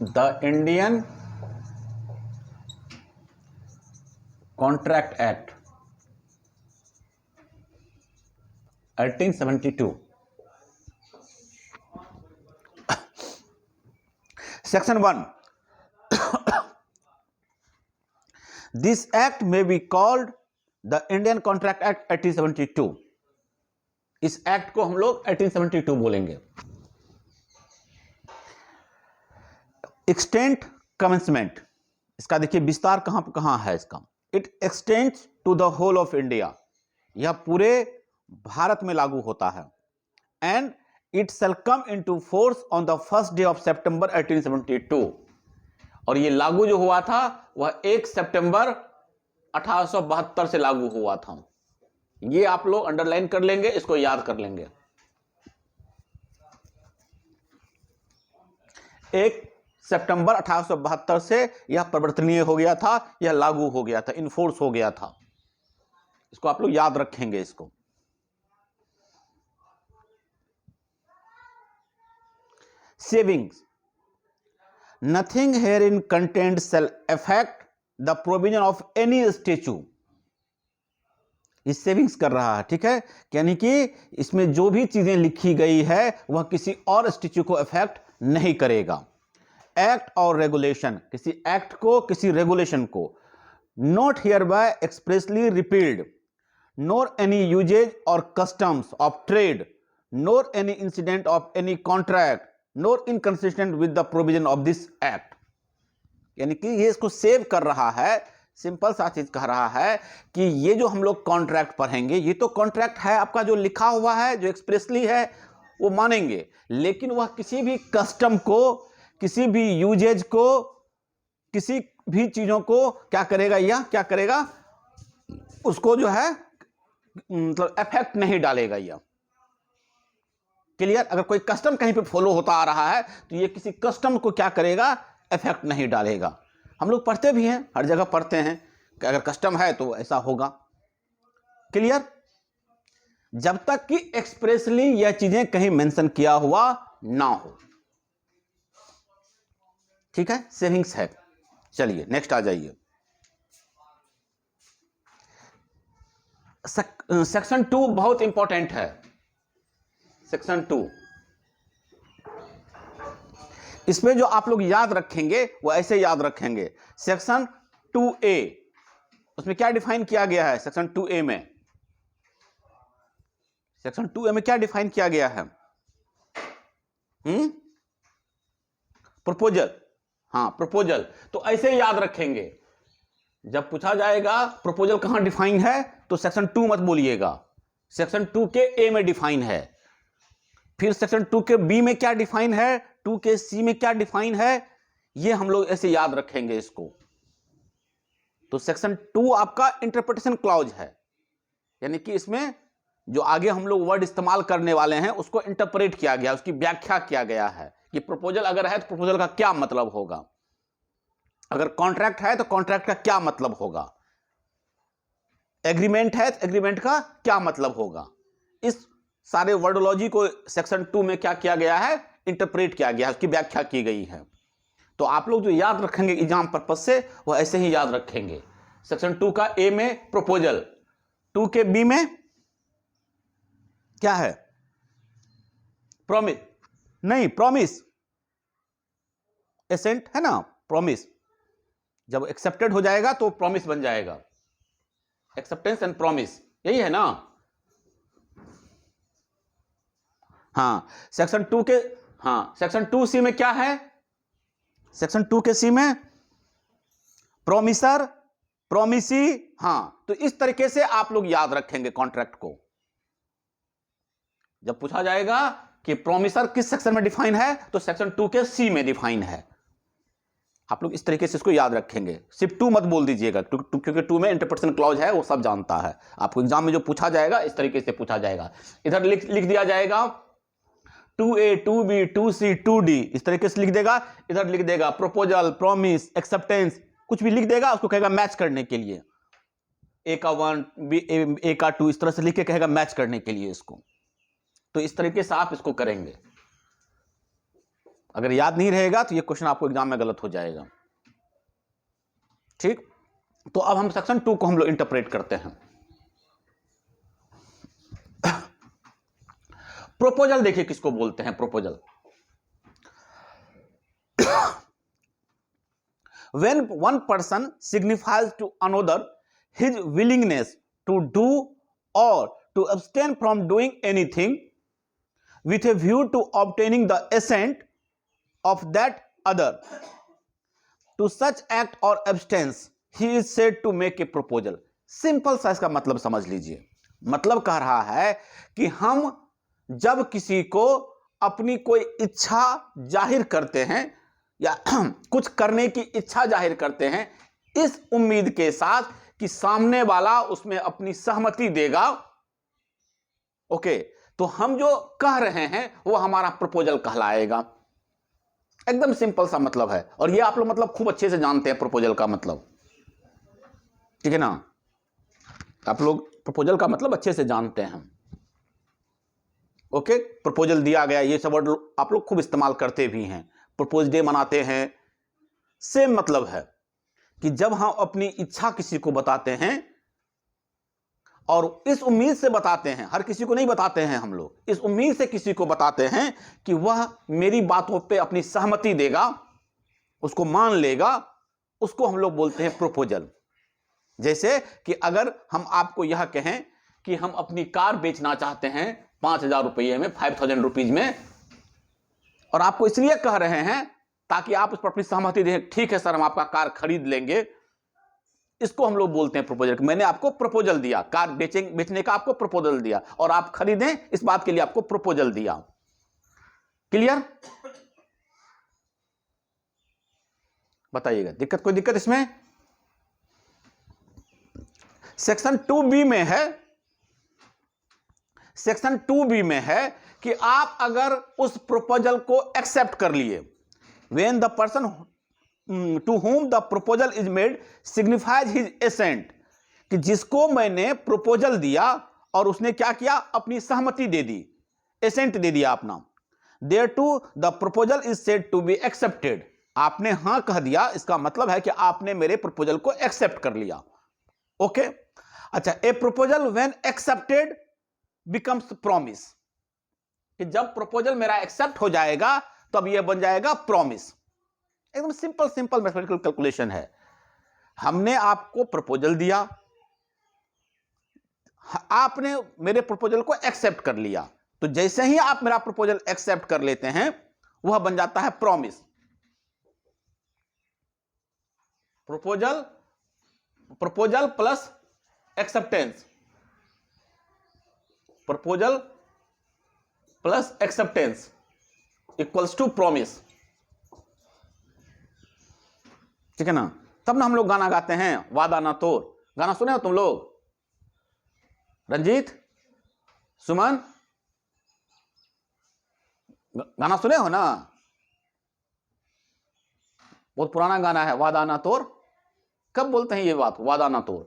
The Indian contract act 1872. Section 1. This act may be called the Indian Contract Act 1872. इस act को हम लोग 1872 बोलेंगे. एक्सटेंट कमेंसमेंट, इसका देखिए विस्तार कहां है इसका. It extends to the whole of India, यह पूरे भारत में लागू होता है. And it shall come into force on the first day of September 1872. और ये लागू जो हुआ था वह 1 सितंबर 1872 से लागू हुआ था. ये आप लोग अंडरलाइन कर लेंगे, इसको याद कर लेंगे. 1 सितंबर 1872 से यह परिवर्तनीय हो गया था, यह लागू हो गया था, इनफोर्स हो गया था. इसको आप लोग याद रखेंगे. इसको savings, nothing herein contained shall affect the provision of any statute. इस सेविंग्स कर रहा है, ठीक है. यानी कि इसमें जो भी चीजें लिखी गई है वह किसी और स्टेच्यू को अफेक्ट नहीं करेगा. एक्ट और रेगुलेशन, किसी एक्ट को किसी रेगुलेशन को. Not hereby expressly repealed, nor any usages or customs of trade, nor any incident of any contract, nor inconsistent with the provision of this act. यानी कि ये इसको सेव कर रहा है. सिंपल सा चीज कह रहा है कि ये जो हम लोग कॉन्ट्रैक्ट पढ़ेंगे, ये तो कॉन्ट्रैक्ट है आपका जो लिखा हुआ है, जो एक्सप्रेसली है वो मानेंगे, लेकिन वह किसी भी कस्टम को, किसी भी यूजेज को, किसी भी चीजों को क्या करेगा, यह क्या करेगा, उसको जो है मतलब इफेक्ट नहीं डालेगा. यह क्लियर. अगर कोई कस्टम कहीं पे फॉलो होता आ रहा है तो ये किसी कस्टम को क्या करेगा, इफेक्ट नहीं डालेगा. हम लोग पढ़ते भी हैं, हर जगह पढ़ते हैं कि अगर कस्टम है तो ऐसा होगा. क्लियर. जब तक कि एक्सप्रेसली यह चीजें कहीं मेंशन किया हुआ ना हो. ठीक है, सेविंग्स है. चलिए नेक्स्ट आ जाइए. सेक्शन 2 बहुत इंपॉर्टेंट है. सेक्शन 2, इसमें जो आप लोग याद रखेंगे वो ऐसे याद रखेंगे. सेक्शन 2A, उसमें क्या डिफाइन किया गया है? सेक्शन 2A में, सेक्शन 2A में क्या डिफाइन किया गया है? प्रपोजल. हाँ, प्रपोजल. तो ऐसे याद रखेंगे. जब पूछा जाएगा प्रपोजल कहां डिफाइन है तो सेक्शन 2 मत बोलिएगा. सेक्शन 2 के A में डिफाइन है. फिर सेक्शन 2 के B में क्या डिफाइन है, 2 के C में क्या डिफाइन है, ये हम लोग ऐसे याद रखेंगे इसको. तो सेक्शन 2 आपका इंटरप्रिटेशन क्लॉज है. यानी कि इसमें जो आगे हम लोग वर्ड इस्तेमाल करने वाले हैं उसको इंटरप्रेट किया गया, उसकी व्याख्या किया गया है कि प्रपोजल अगर है तो प्रपोजल का क्या मतलब होगा, अगर कॉन्ट्रैक्ट है तो कॉन्ट्रैक्ट का क्या मतलब होगा, एग्रीमेंट है तो एग्रीमेंट का क्या मतलब होगा. इस सारे वर्डोलॉजी को सेक्शन 2 में क्या किया गया है, इंटरप्रेट किया गया है, उसकी व्याख्या की गई है. तो आप लोग जो याद रखेंगे एग्जाम पर्पज से वो ऐसे ही याद रखेंगे. सेक्शन 2 का A में प्रपोजल, 2 के B में क्या है, प्रॉमिस, नहीं प्रॉमिस, एसेंट है ना, प्रॉमिस. जब एक्सेप्टेड हो जाएगा तो प्रॉमिस बन जाएगा. एक्सेप्टेंस एंड प्रॉमिस, यही है ना. हाँ, सेक्शन 2 के, हाँ सेक्शन 2C में क्या है, सेक्शन 2 के C में प्रोमिसर, प्रोमिसी. हाँ, तो इस तरीके से आप लोग याद रखेंगे कॉन्ट्रैक्ट को. जब पूछा जाएगा कि प्रोमिसर किस सेक्शन में डिफाइन है तो सेक्शन 2 के C में डिफाइन है. आप लोग इस तरीके से इसको याद रखेंगे. सिर्फ 2 मत बोल दीजिएगा क्योंकि 2 में इंटरप्रिटेशन क्लॉज है, वो सब जानता है. आपको एग्जाम में जो पूछा जाएगा इस तरीके से पूछा जाएगा. इधर लिख दिया जाएगा 2A, 2B, 2C, 2D, इस तरीके से लिख देगा. इधर लिख देगा प्रपोजल, प्रॉमिस, एक्सेप्टेंस, कुछ भी लिख देगा, उसको कहेगा मैच करने के लिए. A का 1, A का 2, इस तरह से लिख के कहेगा मैच करने के लिए इसको. तो इस तरीके से आप इसको करेंगे. अगर याद नहीं रहेगा तो ये क्वेश्चन आपको एग्जाम में गलत हो जाएगा। ठीक, तो अब हम सेक्शन 2 को हम लोग इंटरप्रेट करते हैं। प्रोपोजल देखिए किसको बोलते हैं। Proposal, when one person signifies to another his willingness to do or to abstain from doing anything with a view to obtaining the assent of that other to such act or abstain, he is said to make a proposal। Simple सा इसका मतलब समझ लीजिए। मतलब कह रहा है कि हम जब किसी को अपनी कोई इच्छा जाहिर करते हैं या कुछ करने की इच्छा जाहिर करते हैं इस उम्मीद के साथ कि सामने वाला उसमें अपनी सहमति देगा, ओके, तो हम जो कह रहे हैं वो हमारा प्रपोजल कहलाएगा। एकदम सिंपल सा मतलब है, और ये आप लोग मतलब खूब अच्छे से जानते हैं प्रपोजल का मतलब, ठीक है ना। आप लोग प्रपोजल का मतलब अच्छे से जानते हैं। ओके, प्रपोजल दिया गया, ये सब वर्ड आप लोग खूब इस्तेमाल करते भी हैं। प्रपोज डे मनाते हैं, सेम मतलब है कि जब हम अपनी इच्छा किसी को बताते हैं और इस उम्मीद से बताते हैं, हर किसी को नहीं बताते हैं हम लोग, इस उम्मीद से किसी को बताते हैं कि वह मेरी बातों पे अपनी सहमति देगा, उसको मान लेगा, उसको हम लोग बोलते हैं प्रपोजल। जैसे कि अगर हम आपको यह कहें कि हम अपनी कार बेचना चाहते हैं 5,000 रुपये में, 5,000 रुपीज में, और आपको इसलिए कह रहे हैं ताकि आप उस पर अपनी सहमति दें, ठीक है सर हम आपका कार खरीद लेंगे, इसको हम लोग बोलते हैं प्रपोजल। मैंने आपको प्रपोजल दिया, कार बेचने का आपको प्रपोजल दिया और आप खरीदें इस बात के लिए आपको प्रपोजल दिया। क्लियर? बताइएगा, दिक्कत कोई दिक्कत इसमें? सेक्शन 2B में है, सेक्शन 2B में है कि आप अगर उस प्रपोजल को एक्सेप्ट कर लिए, when the person to whom the proposal is made signifies his assent, कि जिसको मैंने प्रपोजल दिया और उसने क्या किया, अपनी सहमति दे दी, एसेंट दे दिया अपना, thereto the proposal is said to be accepted। आपने हां कह दिया, इसका मतलब है कि आपने मेरे प्रपोजल को एक्सेप्ट कर लिया। ओके, अच्छा, ए proposal when accepted becomes promise, कि जब प्रपोजल मेरा एक्सेप्ट हो जाएगा तब यह बन जाएगा प्रॉमिस। एकदम सिंपल मैथमेटिकल कैलकुलेशन है। हमने आपको प्रपोजल दिया, आपने मेरे प्रपोजल को एक्सेप्ट कर लिया, तो जैसे ही आप मेरा प्रपोजल एक्सेप्ट कर लेते हैं वह बन जाता है promise. Proposal plus acceptance, proposal plus acceptance equals to promise, ठीक है ना। तब ना हम लोग गाना गाते हैं, वादा ना तोड़। गाना सुने हो तुम लोग? रंजीत, सुमन, गाना सुने हो ना? बहुत पुराना गाना है, वादा ना तोड़। कब बोलते हैं ये बात, वादा ना तोड़?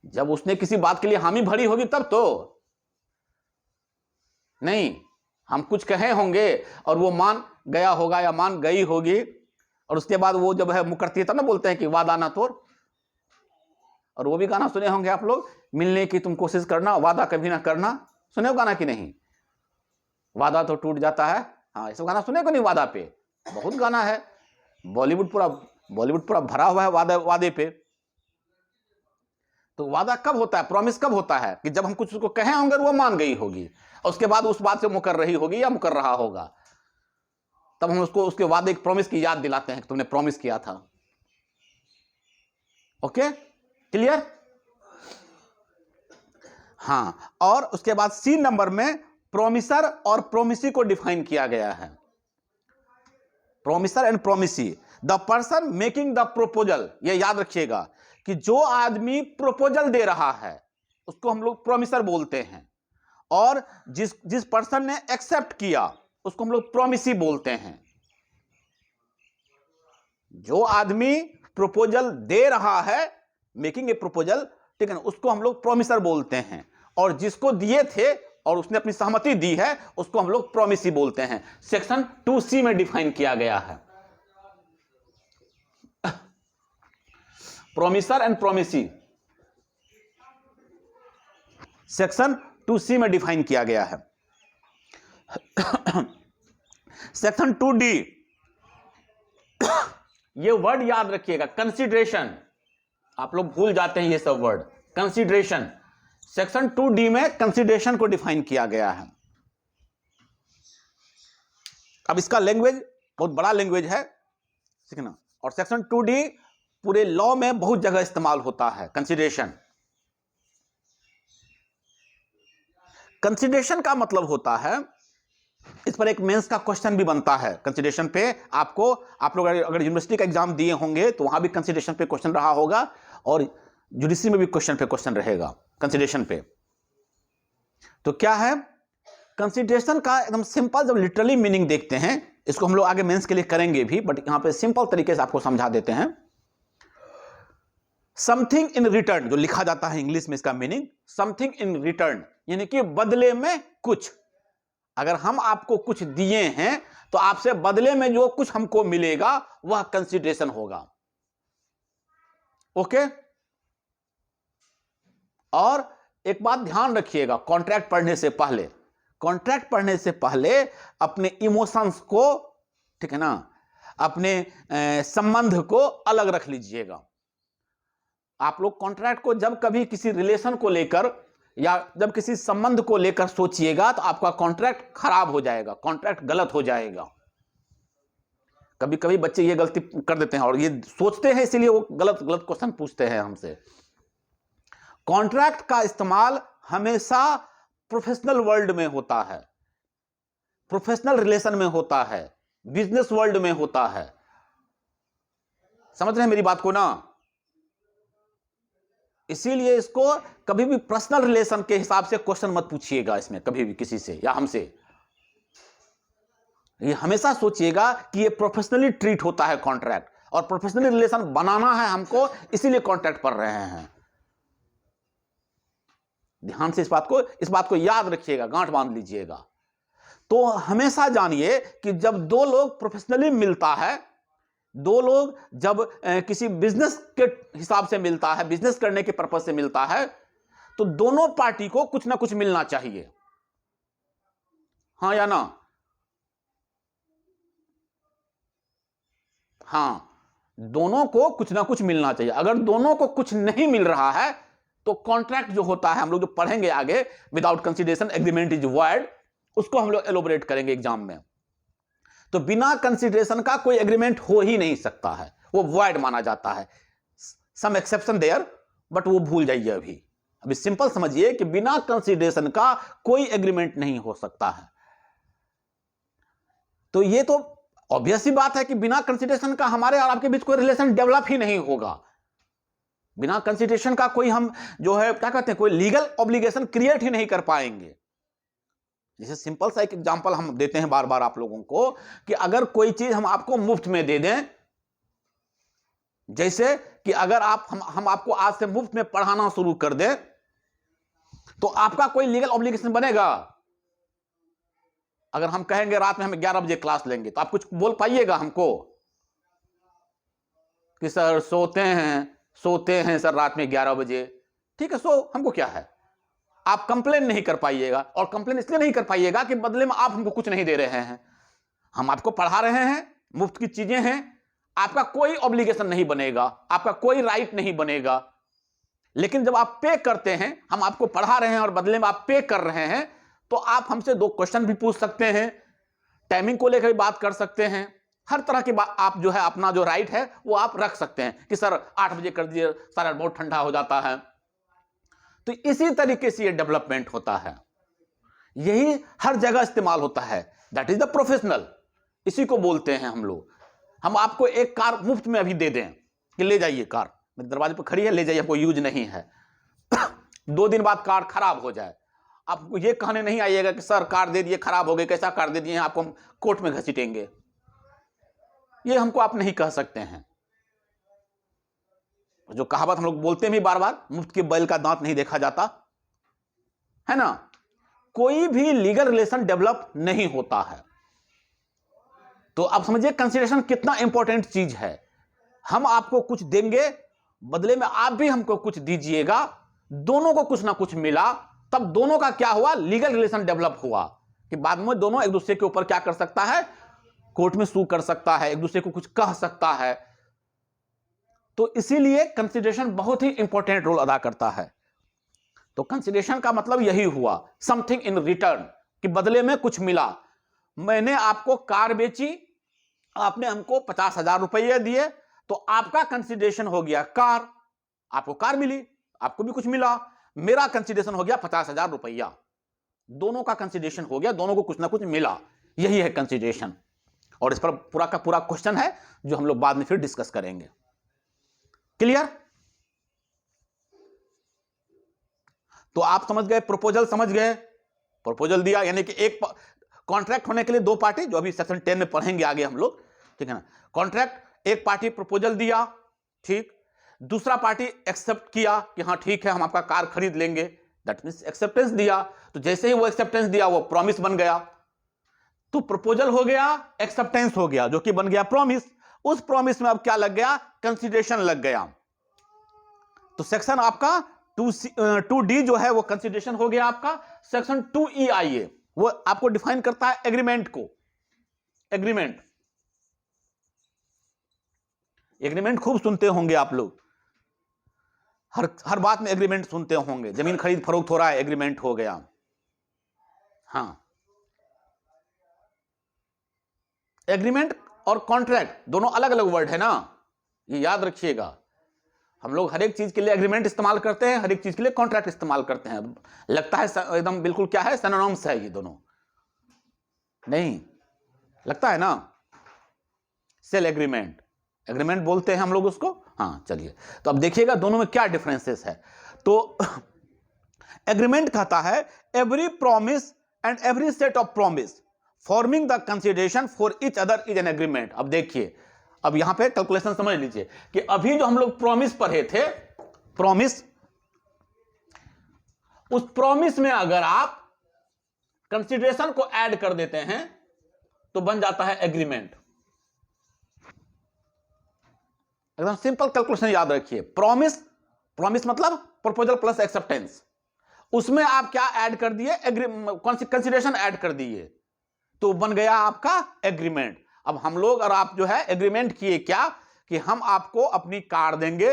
जब उसने किसी बात के लिए हामी भरी होगी तब तो नहीं, हम कुछ कहे होंगे और वो मान गया होगा या मान गई होगी, और उसके बाद वो जब है मुकरती है तब ना बोलते हैं कि वादा ना तोड़। और वो भी गाना सुने होंगे आप लोग, मिलने की तुम कोशिश करना, वादा कभी ना करना। सुने हो गाना कि नहीं? वादा तो टूट जाता है। हाँ, ये गाना सुने को नहीं? वादा पे बहुत गाना है, बॉलीवुड पूरा भरा हुआ है वादे पे। तो वादा कब होता है, प्रॉमिस कब होता है? कि जब हम कुछ उसको कहे होंगे वो मान गई होगी और उसके बाद उस बात से मुकर रही होगी या मुकर रहा होगा, तब हम उसको उसके वादे की प्रॉमिस की याद दिलाते हैं कि तुमने प्रॉमिस किया था। Okay, clear? हां, और उसके बाद सी नंबर में प्रोमिसर और प्रोमिसी को डिफाइन किया गया है। Promisor and promisee, the person making the proposal, ये याद रखिएगा कि जो आदमी प्रपोजल दे रहा है उसको हम लोग प्रोमिसर बोलते हैं, और जिस पर्सन ने एक्सेप्ट किया उसको हम लोग प्रोमिसी बोलते हैं। जो आदमी प्रपोजल दे रहा है, मेकिंग ए प्रपोजल, ठीक है ना, उसको हम लोग प्रोमिसर बोलते हैं, और जिसको दिए थे और उसने अपनी सहमति दी है, उसको हम लोग प्रोमिसी बोलते हैं। सेक्शन 2C में डिफाइन किया गया है। Promisor and promisee section 2C में डिफाइन किया गया है। सेक्शन 2D, ये वर्ड याद रखिएगा, कंसीडरेशन। आप लोग भूल जाते हैं ये सब वर्ड, कंसीडरेशन। सेक्शन 2D में कंसीडरेशन को डिफाइन किया गया है। अब इसका लैंग्वेज बहुत बड़ा लैंग्वेज है, सीखना। और सेक्शन 2D पूरे लॉ में बहुत जगह इस्तेमाल होता है। कंसीडरेशन, कंसीडरेशन का मतलब होता है, इस पर एक मेंस का क्वेश्चन भी बनता है कंसीडरेशन पे। आप लोग अगर यूनिवर्सिटी का एग्जाम दिए होंगे तो वहां भी कंसीडरेशन पे क्वेश्चन रहा होगा, और जुडिशरी में भी क्वेश्चन रहेगा कंसीडरेशन पे। तो क्या है कंसीडरेशन का एकदम सिंपल, जब लिटरली मीनिंग देखते हैं, इसको हम लोग आगे मेंस के लिए करेंगे भी, बट यहां पे सिंपल तरीके से आपको समझा देते हैं। समथिंग इन रिटर्न, जो लिखा जाता है इंग्लिश में, इसका मीनिंग समथिंग इन रिटर्न, यानी कि बदले में कुछ। अगर हम आपको कुछ दिए हैं तो आपसे बदले में जो कुछ हमको मिलेगा वह कंसीडरेशन होगा। ओके। और एक बात ध्यान रखिएगा, कॉन्ट्रैक्ट पढ़ने से पहले अपने इमोशंस को, ठीक है ना, अपने संबंध को अलग रख लीजिएगा। आप लोग कॉन्ट्रैक्ट को जब कभी किसी रिलेशन को लेकर या जब किसी संबंध को लेकर सोचिएगा तो आपका कॉन्ट्रैक्ट खराब हो जाएगा, कॉन्ट्रैक्ट गलत हो जाएगा। कभी कभी बच्चे ये गलती कर देते हैं और ये सोचते हैं, इसीलिए वो गलत क्वेश्चन पूछते हैं हमसे। कॉन्ट्रैक्ट का इस्तेमाल हमेशा प्रोफेशनल वर्ल्ड में होता है, प्रोफेशनल रिलेशन में होता है, बिजनेस वर्ल्ड में होता है। समझ रहे हैं मेरी बात को ना? इसीलिए इसको कभी भी पर्सनल रिलेशन के हिसाब से क्वेश्चन मत पूछिएगा इसमें, कभी भी किसी से या हमसे। ये हमेशा सोचिएगा कि ये प्रोफेशनली ट्रीट होता है कॉन्ट्रैक्ट, और प्रोफेशनली रिलेशन बनाना है हमको, इसीलिए कॉन्ट्रैक्ट पढ़ रहे हैं। ध्यान से इस बात को याद रखिएगा, गांठ बांध लीजिएगा। तो हमेशा जानिए कि जब दो लोग प्रोफेशनली मिलता है, दो लोग जब किसी बिजनेस के हिसाब से मिलता है, बिजनेस करने के पर्पज से मिलता है, तो दोनों पार्टी को कुछ ना कुछ मिलना चाहिए। हाँ या ना? हाँ, दोनों को कुछ ना कुछ मिलना चाहिए। अगर दोनों को कुछ नहीं मिल रहा है तो कॉन्ट्रैक्ट जो होता है, हम लोग जो पढ़ेंगे आगे, without consideration agreement is void, उसको हम लोग एलोबरेट करेंगे एग्जाम में। तो बिना कंसीडरेशन का कोई एग्रीमेंट हो ही नहीं सकता है, वो वॉइड माना जाता है। सम एक्सेप्शन देयर, बट वो भूल जाइए। अभी सिंपल समझिए कि बिना कंसीडरेशन का कोई एग्रीमेंट नहीं हो सकता है। तो ये तो ऑब्वियस ही बात है कि बिना कंसीडरेशन का हमारे और आपके बीच कोई रिलेशन डेवलप ही नहीं होगा। बिना कंसीडरेशन का कोई, हम जो है क्या कहते हैं, कोई लीगल ऑब्लिगेशन क्रिएट ही नहीं कर पाएंगे। जैसे सिंपल सा एक एग्जांपल हम देते हैं बार बार आप लोगों को, कि अगर कोई चीज हम आपको मुफ्त में दे दें, जैसे कि अगर हम आपको आज से मुफ्त में पढ़ाना शुरू कर दें, तो आपका कोई लीगल ऑब्लिगेशन बनेगा? अगर हम कहेंगे रात में हम 11 बजे क्लास लेंगे, तो आप कुछ बोल पाइएगा हमको कि सर सोते हैं सर रात में 11 बजे? ठीक है, सो हमको क्या है। आप कंप्लेन नहीं कर पाइएगा, और कंप्लेन इसलिए नहीं कर पाइएगा कि बदले में आप हमको कुछ नहीं दे रहे हैं। हम आपको पढ़ा रहे हैं, मुफ्त की चीजें हैं, आपका कोई ऑब्लिगेशन नहीं बनेगा, आपका कोई राइट नहीं बनेगा। लेकिन जब आप पे करते हैं, हम आपको पढ़ा रहे हैं और बदले में आप पे कर रहे हैं, तो आप हमसे 2 क्वेश्चन भी पूछ सकते हैं, टाइमिंग को लेकर भी बात कर सकते हैं, हर तरह की बात आप जो है अपना जो राइट है वो आप रख सकते हैं कि सर 8 बजे कर दीजिए, सर बहुत ठंडा हो जाता है। तो इसी तरीके से ये डेवलपमेंट होता है, यही हर जगह इस्तेमाल होता है। दैट इज द प्रोफेशनल, इसी को बोलते हैं हम लोग। हम आपको एक कार मुफ्त में अभी दे दें कि ले जाइए, कार मेरे दरवाजे पर खड़ी है, ले जाइए, आपको यूज नहीं है। 2 दिन बाद कार खराब हो जाए, आपको ये कहने नहीं आइएगा कि सर कार दे दिए, खराब हो गई, कैसा कार दे दिए, आपको हम कोर्ट में घसीटेंगे। ये हमको आप नहीं कह सकते हैं। जो कहावत हम लोग बोलते हैं भी बार बार, मुफ्त के बैल का दांत नहीं देखा जाता, है ना? कोई भी लीगल रिलेशन डेवलप नहीं होता है। तो आप समझिए कंसीडरेशन कितना इंपॉर्टेंट चीज है। हम आपको कुछ देंगे, बदले में आप भी हमको कुछ दीजिएगा, दोनों को कुछ ना कुछ मिला, तब दोनों का क्या हुआ, लीगल रिलेशन डेवलप हुआ कि बाद में दोनों एक दूसरे के ऊपर क्या कर सकता है, कोर्ट में सू कर सकता है, एक दूसरे को कुछ कह सकता है। तो इसीलिए कंसीडरेशन बहुत ही इंपॉर्टेंट रोल अदा करता है। तो कंसीडरेशन का मतलब यही हुआ, समथिंग इन रिटर्न, कि बदले में कुछ मिला। मैंने आपको कार बेची, आपने हमको 50,000 रुपये दिए, तो आपका कंसीडरेशन हो गया कार, आपको कार मिली, आपको भी कुछ मिला। मेरा कंसीडरेशन हो गया 50,000 रुपया, दोनों का कंसीडरेशन हो गया, दोनों को कुछ ना कुछ मिला। यही है कंसीडरेशन। और इस पर पूरा का पूरा क्वेश्चन है जो हम लोग बाद में फिर डिस्कस करेंगे। क्लियर? तो आप समझ गए, प्रपोजल समझ गए। प्रपोजल दिया यानी कि एक कॉन्ट्रैक्ट होने के लिए दो पार्टी, जो अभी सेक्शन 10 में पढ़ेंगे आगे हम लोग, ठीक है ना। कॉन्ट्रैक्ट, एक पार्टी प्रपोजल दिया, ठीक, दूसरा पार्टी एक्सेप्ट किया कि हाँ ठीक है हम आपका कार खरीद लेंगे, दैट मींस एक्सेप्टेंस दिया। तो जैसे ही वो एक्सेप्टेंस दिया वो प्रॉमिस बन गया। तो प्रपोजल हो गया, एक्सेप्टेंस हो गया, जो कि बन गया प्रॉमिस। उस प्रॉमिस में अब क्या लग गया, कंसीडरेशन लग गया। तो सेक्शन आपका 2D जो है वो कंसीडरेशन हो गया आपका। सेक्शन 2EIA वो आपको डिफाइन करता है एग्रीमेंट को। एग्रीमेंट, एग्रीमेंट खूब सुनते होंगे आप लोग, हर बात में एग्रीमेंट सुनते होंगे। जमीन खरीद फरोख्त हो रहा है, एग्रीमेंट हो गया। हाँ, एग्रीमेंट और कॉन्ट्रैक्ट दोनों अलग अलग वर्ड है ना, ये याद रखिएगा। हम लोग हर एक चीज के लिए एग्रीमेंट इस्तेमाल करते हैं, हर एक चीज के लिए कॉन्ट्रैक्ट इस्तेमाल करते हैं। लगता है एकदम बिल्कुल क्या है, सिनोनिम्स है ये दोनों, नहीं लगता है ना। सेल एग्रीमेंट, एग्रीमेंट बोलते हैं हम लोग उसको। हाँ चलिए, तो अब देखिएगा दोनों में क्या डिफरेंसेस है। तो एग्रीमेंट कहता है every promise and every set of promise forming the consideration for each other is an agreement. अब देखिए, अब यहां पे कैलकुलेशन समझ लीजिए कि अभी जो हम लोग प्रॉमिस पढ़े थे, प्रॉमिस, उस प्रॉमिस में अगर आप कंसीडरेशन को ऐड कर देते हैं तो बन जाता है एग्रीमेंट। एकदम सिंपल कैलकुलेशन याद रखिए। प्रॉमिस, प्रॉमिस मतलब प्रपोजल प्लस एक्सेप्टेंस, उसमें आप क्या ऐड कर दिए, कंसीडरेशन ऐड कर दिए, तो बन गया आपका एग्रीमेंट। अब हम लोग और आप जो है एग्रीमेंट किए क्या, कि हम आपको अपनी कार देंगे,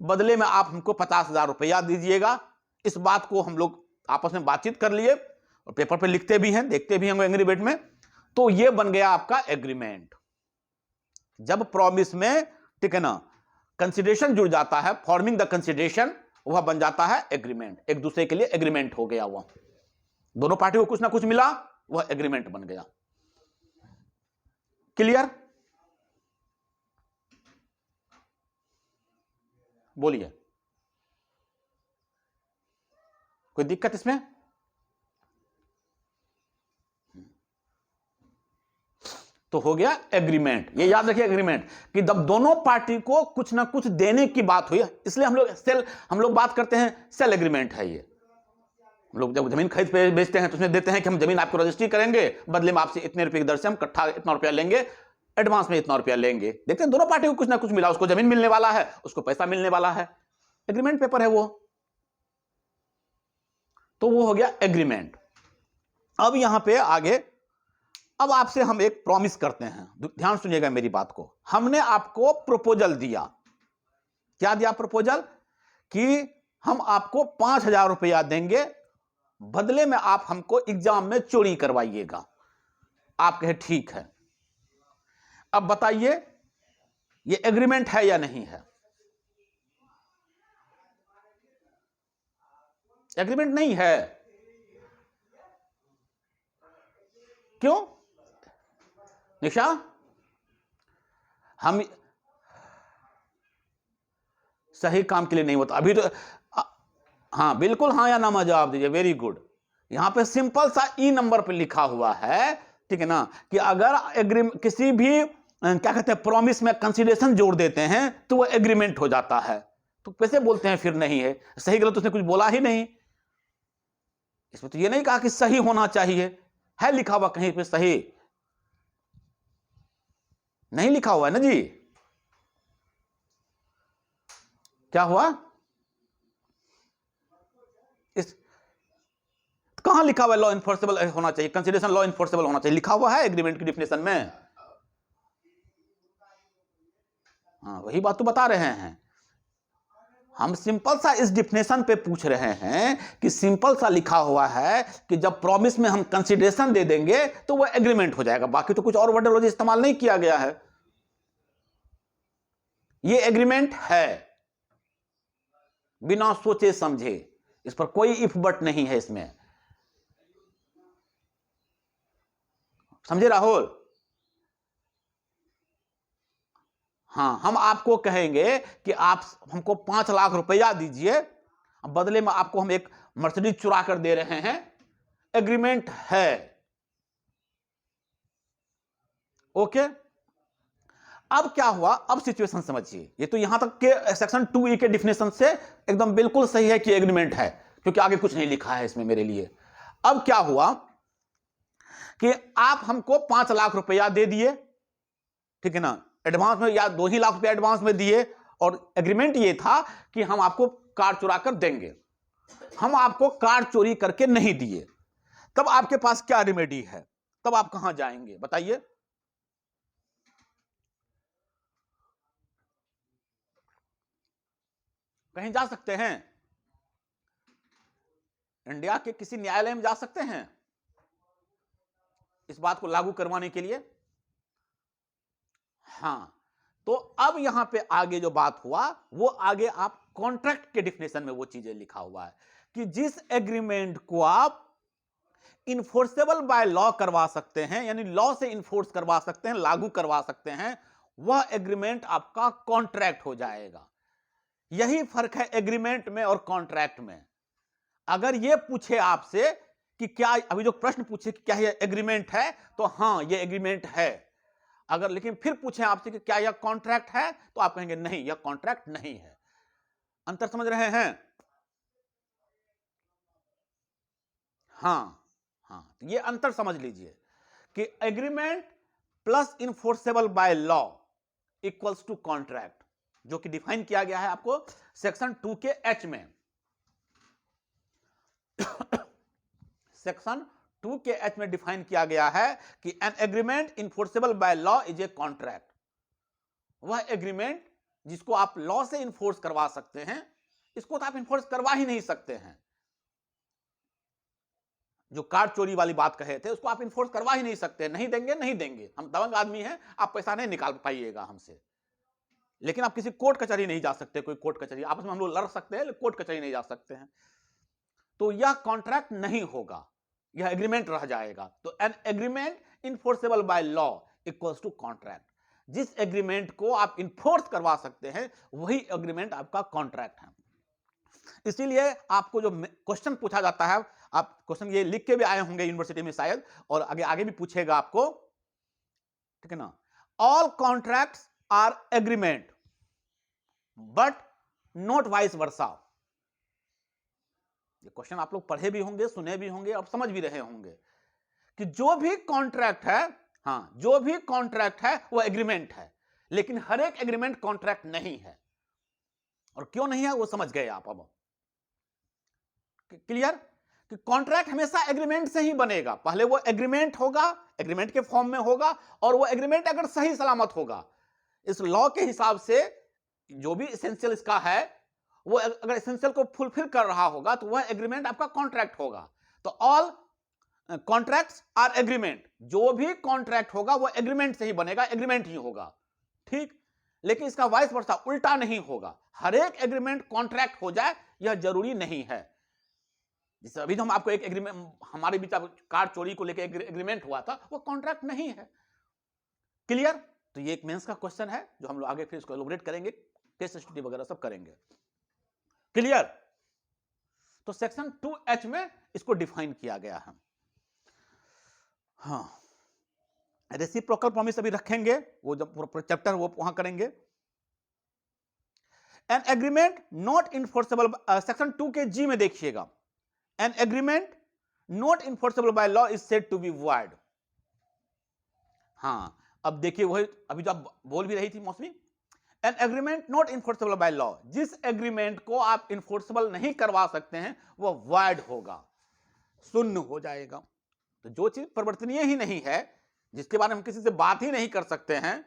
बदले में आप हमको 50,000 रुपया दीजिएगा। इस बात को हम लोग आपस में बातचीत कर लिए और पेपर पे लिखते भी हैं, देखते भी हैं एग्रीमेंट में। तो ये बन गया आपका एग्रीमेंट। जब प्रॉमिस में, ठीक है ना, कंसीडरेशन जुड़ जाता है, फॉर्मिंग द कंसीडरेशन, वह बन जाता है एग्रीमेंट। एक दूसरे के लिए एग्रीमेंट हो गया, वह दोनों पार्टी को कुछ ना कुछ मिला, वह एग्रीमेंट बन गया। क्लियर? बोलिए, कोई दिक्कत इसमें? तो हो गया एग्रीमेंट। ये याद रखिए एग्रीमेंट, कि जब दोनों पार्टी को कुछ ना कुछ देने की बात हुई, इसलिए हम लोग बात करते हैं सेल एग्रीमेंट है ये। हम लोग जब जमीन खरीद पे बेचते हैं तो उसमें देते हैं कि हम जमीन आपको रजिस्ट्री करेंगे, बदले में आपसे इतने रुपए की दर से हम इकट्ठा इतना रुपया लेंगे, एडवांस में इतना रुपया लेंगे। देखते हैं दोनों पार्टी को कुछ ना कुछ मिला, उसको जमीन मिलने वाला है, उसको पैसा मिलने वाला है, एग्रीमेंट पेपर है वो। तो वो हो गया एग्रीमेंट। अब यहां पे आगे, अब आपसे हम एक प्रॉमिस करते हैं, ध्यान सुनिएगा मेरी बात को। हमने आपको प्रपोजल दिया, क्या दिया प्रपोजल, कि हम आपको 5,000 रुपया देंगे, बदले में आप हमको एग्जाम में चोरी करवाइएगा। आप कहे ठीक है। अब बताइए ये एग्रीमेंट है या नहीं है? एग्रीमेंट नहीं है। क्यों निशा? हम सही काम के लिए नहीं होता अभी तो। हाँ बिल्कुल, हाँ या ना में जवाब दीजिए, वेरी गुड। यहां पे सिंपल सा ई नंबर पे लिखा हुआ है, ठीक है ना, कि अगर किसी भी क्या कहते हैं प्रॉमिस में कंसीडरेशन जोड़ देते हैं तो वो एग्रीमेंट हो जाता है। तो कैसे बोलते हैं फिर नहीं है? सही गलत उसने कुछ बोला ही नहीं, इसमें तो ये नहीं कहा कि सही होना चाहिए, है लिखा हुआ कहीं पे सही? नहीं लिखा हुआ है ना जी। क्या हुआ? इस कहां लिखा हुआ है लॉ इन्फोर्सेबल होना चाहिए, कंसिडरेशन लॉ इन्फोर्सेबल होना चाहिए? लिखा हुआ है एग्रीमेंट की डिफिनेशन में। हाँ, वही बात तो बता रहे हैं हम। सिंपल सा इस डिफिनेशन पे पूछ रहे हैं कि सिंपल सा लिखा हुआ है कि जब प्रॉमिस में हम कंसिडरेशन दे देंगे तो वह एग्रीमेंट हो जाएगा। बाकी तो कुछ और वर्डोलॉजी इस्तेमाल नहीं किया गया है। ये एग्रीमेंट है बिना सोचे समझे, इस पर कोई इफ बट नहीं है इसमें। समझे राहुल? हाँ, हम आपको कहेंगे कि आप हमको 5 लाख रुपया दीजिए, बदले में आपको हम एक मर्सिडीज चुरा कर दे रहे हैं, एग्रीमेंट है। ओके, अब क्या हुआ? अब सिचुएशन समझिए। ये तो यहां तक के सेक्शन 2E के डिफिनेशन से एकदम बिल्कुल सही है कि एग्रीमेंट है, क्योंकि आगे कुछ नहीं लिखा है इसमें मेरे लिए। अब क्या हुआ कि आप हमको 5 लाख रुपया दे दिए, ठीक है ना, एडवांस में, या 2 ही लाख रुपया एडवांस में दिए, और एग्रीमेंट ये था कि हम आपको कार चुरा कर देंगे। हम आपको कार चोरी करके नहीं दिए, तब आपके पास क्या रेमेडी है? तब आप कहां जाएंगे बताइए? कहीं जा सकते हैं? इंडिया के किसी न्यायालय में जा सकते हैं इस बात को लागू करवाने के लिए? हां, तो अब यहां पे आगे जो बात हुआ वो आगे आप कॉन्ट्रैक्ट के डिफिनेशन में वो चीजें लिखा हुआ है कि जिस एग्रीमेंट को आप इन्फोर्सेबल बाय लॉ करवा सकते हैं, यानी लॉ से इन्फोर्स करवा सकते हैं, लागू करवा सकते हैं, वह एग्रीमेंट आपका कॉन्ट्रैक्ट हो जाएगा। यही फर्क है एग्रीमेंट में और कॉन्ट्रैक्ट में। अगर यह पूछे आपसे कि क्या, अभी जो प्रश्न पूछे कि क्या यह एग्रीमेंट है, तो हां यह एग्रीमेंट है। अगर लेकिन फिर पूछें आपसे कि क्या यह कॉन्ट्रैक्ट है, तो आप कहेंगे नहीं, यह कॉन्ट्रैक्ट नहीं है। अंतर समझ रहे हैं? हां, हां, तो यह अंतर समझ लीजिए कि agreement plus enforceable by law equals to contract, जो कि डिफाइन किया गया है आपको सेक्शन 2 के H में। सेक्शन 2 के H में डिफाइन किया गया है कि N agreement enforceable by law is a contract. वह एग्रीमेंट जिसको आप लॉ से इन्फोर्स करवा सकते हैं, इसको तो आप इन्फोर्स करवा ही नहीं सकते हैं। जो कार चोरी वाली बात कहे थे, उसको आप इन्फोर्स करवा ही नहीं सकते। नहीं देंगे, नहीं देंगे, हम दबंग आदमी हैं, आप पैसा नहीं निकाल पाइएगा हमसे। लेकिन आप किसी कोर्ट कचहरी नहीं जा सकते। कोई कोर्ट कचहरी आपस में हम लोग लड़ सकते हैं, कोर्ट कचहरी नहीं जा सकते हैं। तो यह कॉन्ट्रैक्ट नहीं होगा, यह एग्रीमेंट रह जाएगा। तो an agreement enforceable by law equals to contract. जिस एग्रीमेंट को आप इन्फोर्स करवा सकते हैं, वही एग्रीमेंट आपका कॉन्ट्रैक्ट है। इसीलिए आपको जो क्वेश्चन पूछा जाता है, आप क्वेश्चन ये लिख के भी आए होंगे यूनिवर्सिटी में शायद, और आगे आगे भी पूछेगा आपको, ठीक है ना। All contracts are agreement but not vice versa. ये क्वेश्चन आप लोग पढ़े भी होंगे, सुने भी होंगे और समझ भी रहे होंगे कि जो भी कॉन्ट्रैक्ट है, हां, जो भी कॉन्ट्रैक्ट है वो एग्रीमेंट है, लेकिन हर एक एग्रीमेंट कॉन्ट्रैक्ट नहीं है। और क्यों नहीं है वो समझ गए आप अब? क्लियर? कि कॉन्ट्रैक्ट हमेशा एग्रीमेंट से ही बनेगा। पहले वो एग्रीमेंट होगा, एग्रीमेंट के फॉर्म में होगा, और वो एग्रीमेंट अगर सही सलामत होगा, इस लॉ के हिसाब से जो भी एसेंशियल इसका है, वो अगर एसेंशियल को फुलफिल कर रहा होगा, तो वह एग्रीमेंट आपका कॉन्ट्रैक्ट होगा। तो ऑल कॉन्ट्रैक्ट्स आर एग्रीमेंट। जो भी कॉन्ट्रैक्ट होगा वो एग्रीमेंट से ही बनेगा, एग्रीमेंट ही होगा, ठीक। लेकिन इसका वाइस वर्सा, उल्टा नहीं होगा। हर एक एग्रीमेंट कॉन्ट्रैक्ट हो जाए यह जरूरी नहीं है। जैसे अभी तो हम आपको एक एग्रीमेंट, हमारे बीच कार चोरी को लेकर एग्रीमेंट हुआ था, वो कॉन्ट्रैक्ट नहीं है। क्लियर? तो ये एक मेंस का क्वेश्चन है जो हम लोग आगे फिर इसको एलोबरेट करेंगे, केस स्टडी वगैरह सब करेंगे। क्लियर? तो सेक्शन 2H में इसको डिफाइन किया गया है। हाँ, रेसिप्रोकल प्रॉमिस अभी रखेंगे, वो जब चैप्टर वो वहां करेंगे। An agreement not enforceable, section 2 के G में देखिएगा, an agreement not enforceable by law is said to be void. हाँ, अब देखिए वही अभी जो आप बोल भी रही थी मौसमी, N agreement not enforceable by law, जिस एग्रीमेंट को आप इन्फोर्सेबल नहीं करवा सकते हैं वो वॉइड होगा, शून्य हो जाएगा। तो जो चीज परिवर्तनीय ही नहीं है, जिसके बारे में हम किसी से बात ही नहीं कर सकते हैं,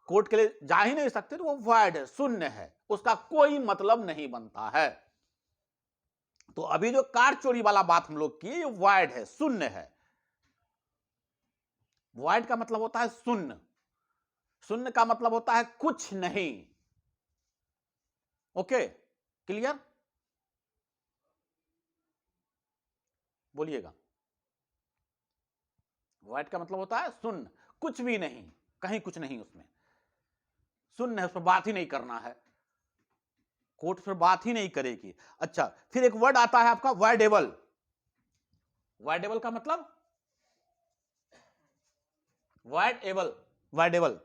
कोर्ट के लिए जा ही नहीं सकते, तो वो वॉइड है, शून्य है, उसका कोई मतलब नहीं बनता है। तो अभी जो कार चोरी वाला बात हम लोग किए, ये वॉइड है, शून्य है। वॉइड का मतलब होता है शून्य, शून्य का मतलब होता है कुछ नहीं। Okay, clear? बोलिएगा। वॉइड का मतलब होता है शून्य, कुछ भी नहीं, कहीं कुछ नहीं, उसमें शून्य है, उस पर बात ही नहीं करना है, कोर्ट पर बात ही नहीं करेगी। अच्छा, फिर एक वर्ड आता है आपका वॉइडेबल। वॉइडेबल का मतलब वॉइडेबल, वॉइडेबल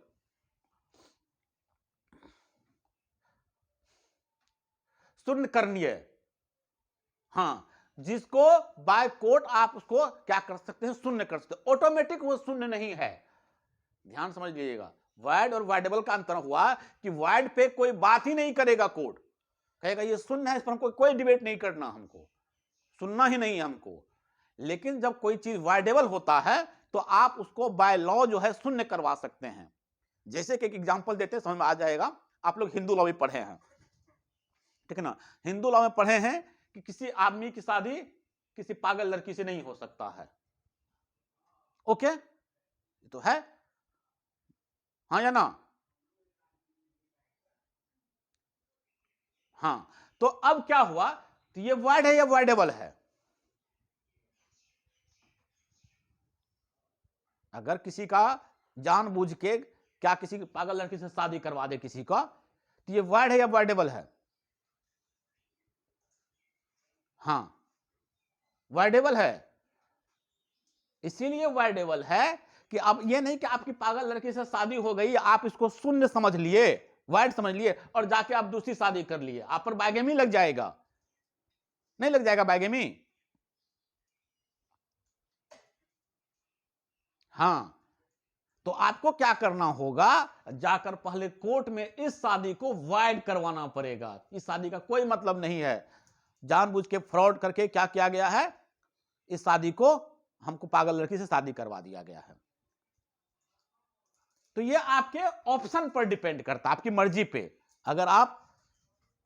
शून्य करणीय। हाँ, जिसको बाय कोर्ट आप उसको क्या कर सकते हैं, शून्य कर सकते हैं, ऑटोमेटिक वो शून्य नहीं है। ध्यान समझ लीजिएगा, वॉइड और वॉइडेबल का अंतर हुआ कि वॉइड पे कोई बात ही नहीं करेगा कोर्ट, कहेगा ये शून्य है, इस पर हमको कोई डिबेट नहीं करना, हमको सुनना ही नहीं है हमको। लेकिन जब कोई चीज वॉइडेबल होता है तो आप उसको बाय लॉ जो है शून्य करवा सकते हैं। जैसे कि एक एग्जांपल देते हैं, समझ में आ जाएगा। आप लोग हिंदू लॉ भी पढ़े हैं, ठीक है ना? हिंदू लॉ में पढ़े हैं कि किसी आदमी की शादी किसी पागल लड़की से नहीं हो सकता है। ओके, तो है, हाँ या ना? हाँ, तो अब क्या हुआ, तो ये वॉइड है या वॉइडेबल है? अगर किसी का जानबूझ के क्या किसी पागल लड़की से शादी करवा दे किसी का, तो ये वॉइड है या वॉइडेबल है? हाँ, वॉइडेबल है। इसीलिए वॉइडेबल है कि अब ये नहीं कि आपकी पागल लड़की से शादी हो गई, आप इसको शून्य समझ लिए, वॉइड समझ लिए, और जाके आप दूसरी शादी कर लिए, आप पर बाइगेमी लग जाएगा। नहीं लग जाएगा बाइगेमी? हाँ, तो आपको क्या करना होगा, जाकर पहले कोर्ट में इस शादी को वॉइड करवाना पड़ेगा। इस शादी का कोई मतलब नहीं है, जानबूझ के फ्रॉड करके क्या किया गया है, इस शादी को हमको पागल लड़की से शादी करवा दिया गया है। तो ये आपके ऑप्शन पर डिपेंड करता है, आपकी मर्जी पे। अगर आप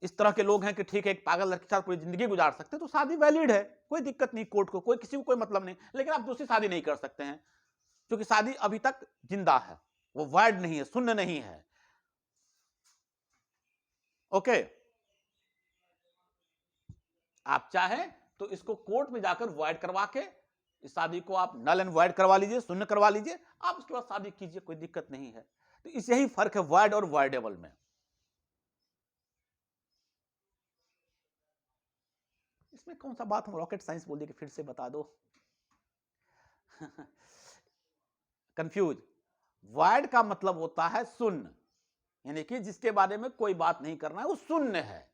इस तरह के लोग हैं कि ठीक है एक पागल लड़की के साथ पूरी जिंदगी गुजार सकते हैं, तो शादी वैलिड है, कोई दिक्कत नहीं, कोर्ट को कोई किसी को कोई मतलब नहीं। लेकिन आप दूसरी शादी नहीं कर सकते हैं, क्योंकि शादी अभी तक जिंदा है, वो वॉइड नहीं है, शून्य नहीं है। ओके, आप चाहें तो इसको कोर्ट में जाकर वॉइड करवा के इस शादी को आप नल एंड वॉइड करवा लीजिए, शून्य करवा लीजिए, आप उसके बाद शादी कीजिए, कोई दिक्कत नहीं है। तो इस यही फर्क है वॉइड और वॉइडेबल में। इसमें कौन सा बात हम रॉकेट साइंस बोल दिए कि फिर से बता दो। कंफ्यूज। वॉइड का मतलब होता है शून्य, यानी कि जिसके बारे में कोई बात नहीं करना है, वो शून्य है,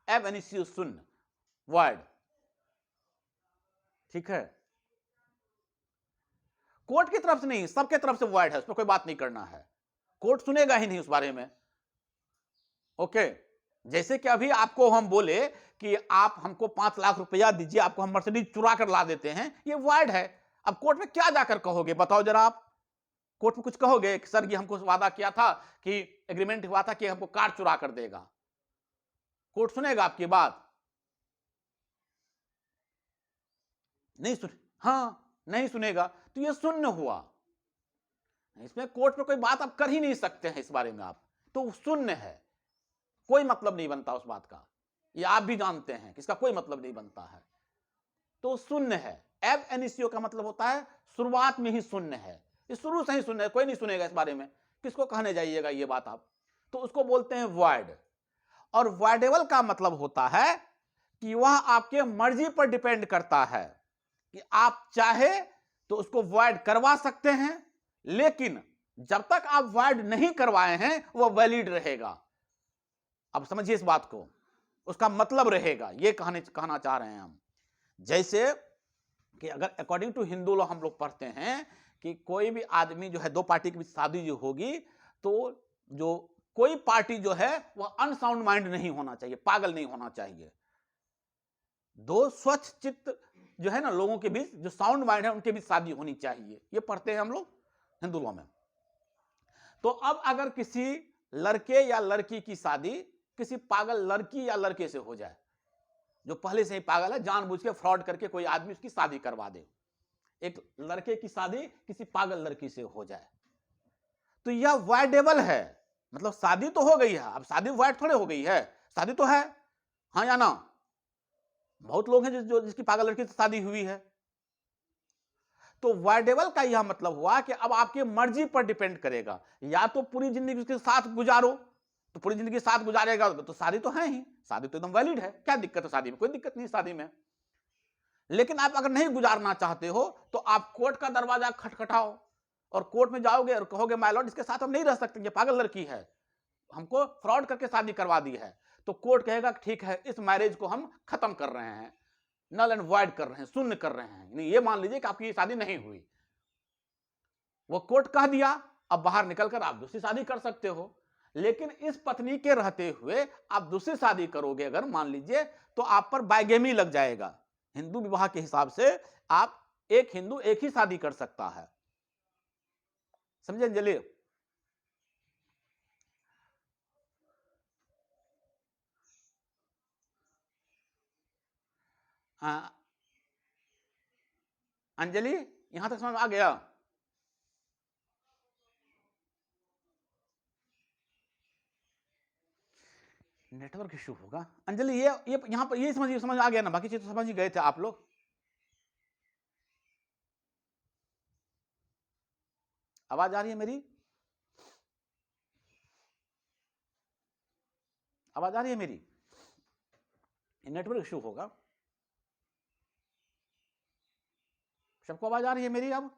एब एनिसियो शून्य, वॉइड। ठीक है, कोर्ट की तरफ से नहीं, सबके तरफ से वॉइड है, उस पर कोई बात नहीं करना है, कोर्ट सुनेगा ही नहीं उस बारे में। ओके, जैसे कि अभी आपको हम बोले कि आप हमको 5 लाख रुपया दीजिए, आपको हम मर्सिडीज चुरा कर ला देते हैं, ये वॉइड है। अब कोर्ट में क्या जाकर कहोगे, बताओ जरा आप? कोर्ट में कुछ कहोगे कि सर ये हमको वादा किया था कि एग्रीमेंट हुआ था कि हमको कार चुरा कर देगा? कोर्ट सुनेगा आपकी बात? नहीं सुन, हाँ नहीं सुनेगा। तो ये शून्य हुआ, इसमें कोर्ट में कोई बात आप कर ही नहीं सकते हैं इस बारे में, आप तो शून्य है, कोई मतलब नहीं बनता उस बात का, ये आप भी जानते हैं कि इसका कोई मतलब नहीं बनता है, तो शून्य है। एब एनिसियो का मतलब होता है शुरुआत में ही शून्य है, ये शुरू से ही शून्य है, कोई नहीं सुनेगा इस बारे में, किसको कहने जाइएगा ये बात आप, तो उसको बोलते हैं वॉइड। और वॉइडेबल का मतलब होता है कि वह आपके मर्जी पर डिपेंड करता है कि आप चाहे तो उसको वॉइड करवा सकते हैं, लेकिन जब तक आप वॉइड नहीं करवाए हैं वह वैलिड रहेगा। अब समझिए इस बात को, उसका मतलब रहेगा, ये कहना चाह रहे हैं हम। जैसे कि अगर अकॉर्डिंग टू हिंदू लॉ हम लोग पढ़ते हैं कि कोई भी आदमी जो है, दो पार्टी के बीच शादी जो होगी, तो जो कोई पार्टी जो है वह अनसाउंड माइंड नहीं होना चाहिए, पागल नहीं होना चाहिए। दो स्वच्छ चित्त जो है ना लोगों के बीच, जो साउंड माइंड है उनके बीच शादी होनी चाहिए, ये पढ़ते हैं हम लोग हिंदू लॉ में। तो अब अगर किसी लड़के या लड़की की शादी किसी पागल लड़की या लड़के से हो जाए, जो पहले से ही पागल है, जानबूझ के फ्रॉड करके कोई आदमी उसकी शादी करवा दे, एक लड़के की शादी किसी पागल लड़की से हो जाए, तो यह वाइडेबल है। मतलब शादी तो हो गई है, अब शादी वाइड थोड़े हो गई है, शादी तो है, हाँ या ना? बहुत लोग हैं जिसकी पागल लड़की से शादी हुई है। तो वाइडेबल का यह मतलब हुआ कि अब आपकी मर्जी पर डिपेंड करेगा, या तो पूरी जिंदगी उसके साथ गुजारो, तो पूरी जिंदगी साथ गुजारेगा तो शादी तो है ही, शादी तो एकदम वैलिड है, क्या दिक्कत है शादी में? कोई दिक्कत नहीं शादी में। लेकिन आप अगर नहीं गुजारना चाहते हो तो आप कोर्ट का दरवाजा खटखटाओ और कोर्ट में जाओगे और कहोगे माय लॉर्ड इसके साथ हम नहीं रह सकते, ये पागल लड़की है, हमको फ्रॉड करके शादी करवा दी है। तो कोर्ट कहेगा ठीक है, इस मैरिज को हम खत्म कर रहे हैं, नल एंड वॉइड कर रहे हैं, शून्य कर रहे हैं, नहीं ये मान लीजिए कि आपकी ये शादी नहीं हुई, वो कोर्ट कह दिया, अब बाहर निकलकर आप दूसरी शादी कर सकते हो। लेकिन इस पत्नी के रहते हुए आप दूसरी शादी करोगे अगर मान लीजिए, तो आप पर बाइगेमी लग जाएगा। हिंदू विवाह के हिसाब से आप एक हिंदू एक ही शादी कर सकता है, समझे अंजलि? अंजलि यहां तक समझ आ गया? नेटवर्क इश्यू होगा अंजलि, ये यहां पर ये समझ आ गया ना? बाकी चीज तो समझ ही गए थे आप लोग। आवाज आ रही है मेरी? आवाज आ रही है मेरी? नेटवर्क इश्यू होगा। सबको आवाज आ रही है मेरी? अब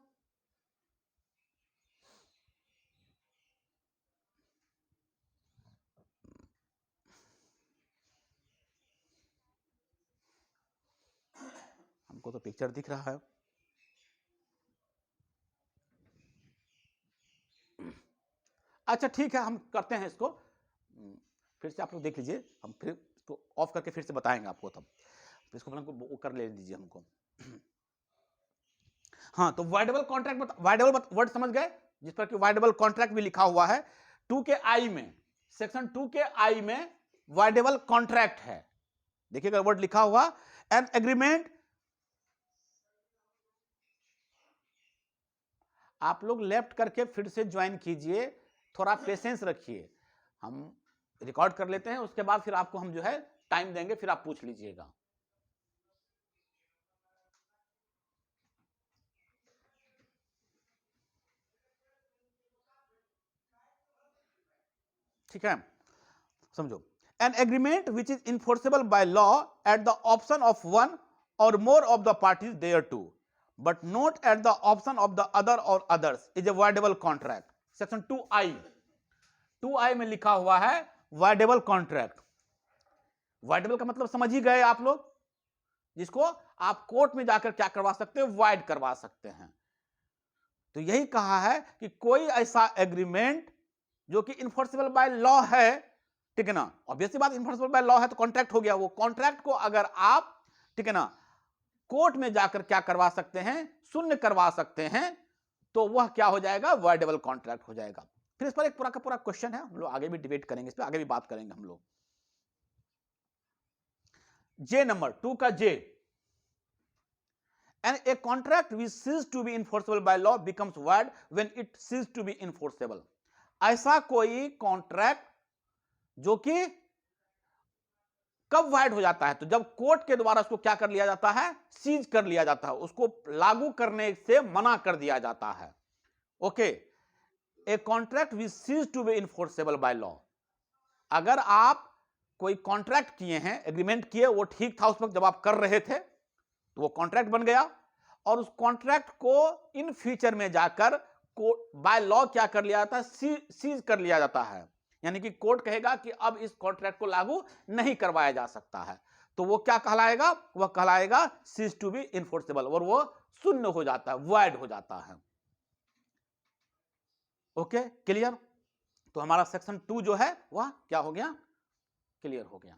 हमको तो पिक्चर दिख रहा है। अच्छा ठीक है, हम करते हैं इसको फिर से, आप लोग देख लीजिए, हम फिर इसको ऑफ करके फिर से बताएंगे आपको, तब तो इसको हमको वो कर ले दीजिए हमको। हाँ, तो वाइडेबल कॉन्ट्रैक्ट, वाइडेबल वर्ड समझ गए, जिस पर कि वाइडेबल कॉन्ट्रैक्ट भी लिखा हुआ है 2 के आई में, सेक्शन 2 के आई में वाइडेबल कॉन्ट्रैक्ट है। देखिएगा वर्ड लिखा हुआ, एन एग्रीमेंट। आप लोग लेफ्ट करके फिर से ज्वाइन कीजिए, थोड़ा पेशेंस रखिए, हम रिकॉर्ड कर लेते हैं, उसके बाद फिर आपको हम जो है टाइम देंगे, फिर आप पूछ लीजिएगा। ठीक है, समझो। An agreement which is enforceable by law at the option of one or more of the parties thereto, but not at the option of the other or others, is a voidable contract. Section 2I में लिखा हुआ है voidable contract. Voidable का मतलब समझ ही गए आप लोग, जिसको आप कोर्ट में जाकर क्या करवा सकते हैं, वाइड करवा सकते हैं। तो यही कहा है कि कोई ऐसा एग्रीमेंट जो कि इन्फोर्सेबल बाय लॉ है, ठीक है ना, ऑब्वियसली बात, इन्फोर्सेबल बाय लॉ है तो कॉन्ट्रैक्ट हो गया, वो कॉन्ट्रैक्ट को अगर आप, ठीक है ना, कोर्ट में जाकर क्या करवा सकते हैं, शून्य करवा सकते हैं, तो वह क्या हो जाएगा, वाइडेबल कॉन्ट्रैक्ट हो जाएगा। फिर इस पर एक पूरा का पूरा क्वेश्चन है, हम लोग आगे भी डिबेट करेंगे, इस पर आगे भी बात करेंगे हम लोग। जे नंबर 2 का जे, and a contract which ceases to be enforceable by law becomes void when it ceases to be enforceable। ऐसा कोई कॉन्ट्रैक्ट जो कि कब वाइड हो जाता है, तो जब कोर्ट के द्वारा उसको क्या कर लिया जाता है, सीज कर लिया जाता है, उसको लागू करने से मना कर दिया जाता है। Okay, a contract which ceases to be enforceable by law, अगर आप कोई कॉन्ट्रैक्ट किए हैं, एग्रीमेंट किए, वो ठीक था उस वक्त जब आप कर रहे थे, तो वो कॉन्ट्रैक्ट बन गया, और उस कॉन्ट्रैक्ट को इन फ्यूचर में जाकर बाय लॉ क्या कर लिया जाता है, सीज कर लिया जाता है, यानी कि कोर्ट कहेगा कि अब इस कॉन्ट्रैक्ट को लागू नहीं करवाया जा सकता है। तो वो क्या कहलाएगा, वह कहलाएगा सीज टू बी इनफोर्सेबल, और वो शून्य हो जाता है, वॉइड हो जाता है। Okay, clear. तो हमारा सेक्शन 2 जो है वह क्या हो गया, क्लियर हो गया।